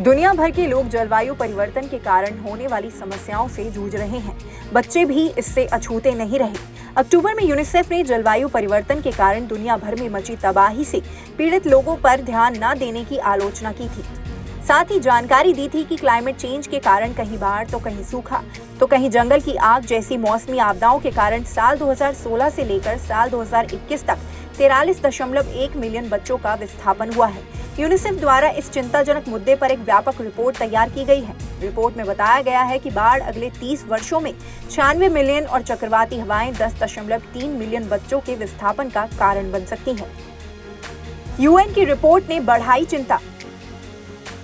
दुनिया भर के लोग जलवायु परिवर्तन के कारण होने वाली समस्याओं से जूझ रहे हैं। बच्चे भी इससे अछूते नहीं रहे। अक्टूबर में यूनिसेफ ने जलवायु परिवर्तन के कारण दुनिया भर में मची तबाही से पीड़ित लोगों पर ध्यान न देने की आलोचना की थी। साथ ही जानकारी दी थी कि क्लाइमेट चेंज के कारण कहीं बाढ़ तो कहीं सूखा तो कहीं जंगल की आग जैसी मौसमी आपदाओं के कारण साल 2016 से लेकर साल 2021 तक 43.1 मिलियन बच्चों का विस्थापन हुआ है। यूनिसेफ द्वारा इस चिंताजनक मुद्दे पर एक व्यापक रिपोर्ट तैयार की गई है। रिपोर्ट में बताया गया है कि बाढ़ अगले 30 वर्षों में 96 मिलियन और चक्रवाती हवाएं 10.3 मिलियन बच्चों के विस्थापन का कारण बन सकती हैं। यूएन की रिपोर्ट ने बढ़ाई चिंता।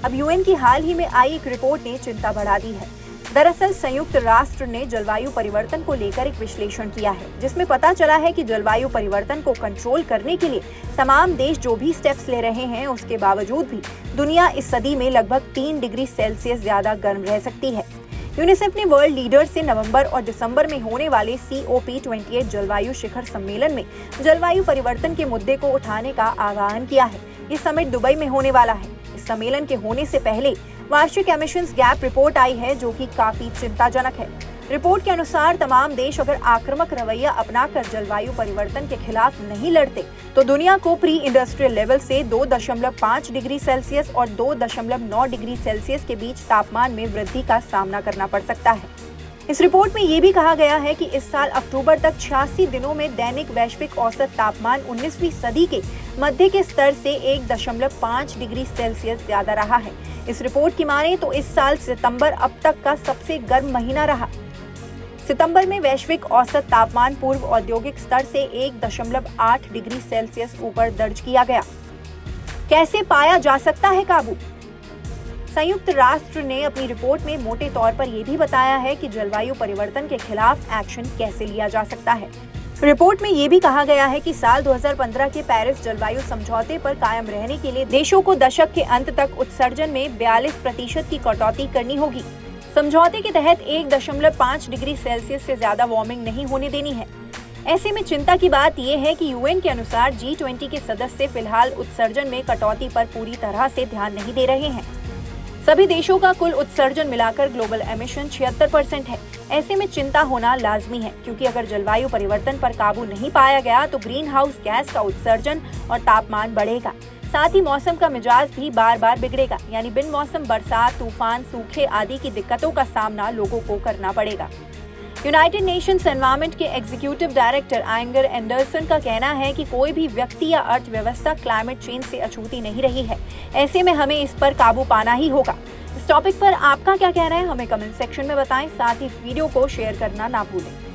अब यूएन की हाल ही में आई एक रिपोर्ट ने चिंता बढ़ा दी है। दरअसल संयुक्त राष्ट्र ने जलवायु परिवर्तन को लेकर एक विश्लेषण किया है, जिसमें पता चला है कि जलवायु परिवर्तन को कंट्रोल करने के लिए तमाम देश जो भी स्टेप्स ले रहे हैं, उसके बावजूद भी दुनिया इस सदी में लगभग 3 डिग्री सेल्सियस ज्यादा गर्म रह सकती है। यूनिसेफ ने वर्ल्ड लीडर्स से नवंबर और दिसंबर में होने वाले COP28 जलवायु शिखर सम्मेलन में जलवायु परिवर्तन के मुद्दे को उठाने का आह्वान किया है। ये समिट दुबई में होने वाला है। इस सम्मेलन के होने से पहले वार्षिक एमिशंस गैप रिपोर्ट आई है, जो कि काफी चिंताजनक है। रिपोर्ट के अनुसार तमाम देश अगर आक्रामक रवैया अपनाकर जलवायु परिवर्तन के खिलाफ नहीं लड़ते तो दुनिया को प्री इंडस्ट्रियल लेवल से 2.5 डिग्री सेल्सियस और 2.9 डिग्री सेल्सियस के बीच तापमान में वृद्धि का सामना करना पड़ सकता है। इस रिपोर्ट में ये भी कहा गया है कि इस साल अक्टूबर तक 86 दिनों में दैनिक वैश्विक औसत तापमान 19वीं सदी के मध्य के स्तर से 1.5 डिग्री सेल्सियस ज्यादा रहा है। इस रिपोर्ट की माने तो इस साल सितंबर अब तक का सबसे गर्म महीना रहा। सितंबर में वैश्विक औसत तापमान पूर्व औद्योगिक स्तर से 1.8 डिग्री सेल्सियस ऊपर दर्ज किया गया। कैसे पाया जा सकता है काबू? संयुक्त राष्ट्र ने अपनी रिपोर्ट में मोटे तौर पर यह भी बताया है कि जलवायु परिवर्तन के खिलाफ एक्शन कैसे लिया जा सकता है। रिपोर्ट में यह भी कहा गया है कि साल 2015 के पेरिस जलवायु समझौते पर कायम रहने के लिए देशों को दशक के अंत तक उत्सर्जन में 42% की कटौती करनी होगी। समझौते के तहत 1.5 डिग्री सेल्सियस से ज्यादा वार्मिंग नहीं होने देनी है। ऐसे में चिंता की बात यह है कि यूएन के अनुसार G20 के सदस्य फिलहाल उत्सर्जन में कटौती पर पूरी तरह से ध्यान नहीं दे रहे हैं। सभी देशों का कुल उत्सर्जन मिलाकर ग्लोबल एमिशन 76% है। ऐसे में चिंता होना लाजमी है, क्योंकि अगर जलवायु परिवर्तन पर काबू नहीं पाया गया तो ग्रीन हाउस गैस का उत्सर्जन और तापमान बढ़ेगा। साथ ही मौसम का मिजाज भी बार बार बिगड़ेगा, यानी बिन मौसम बरसात, तूफान, सूखे आदि की दिक्कतों का सामना लोगों को करना पड़ेगा। यूनाइटेड नेशंस एनवायरनमेंट के एग्जीक्यूटिव डायरेक्टर आइंगर एंडरसन का कहना है कि कोई भी व्यक्ति या अर्थव्यवस्था क्लाइमेट चेंज से अछूती नहीं रही है। ऐसे में हमें इस पर काबू पाना ही होगा। इस टॉपिक पर आपका क्या कहना है, हमें कमेंट सेक्शन में बताएं। साथ ही वीडियो को शेयर करना ना भूलें।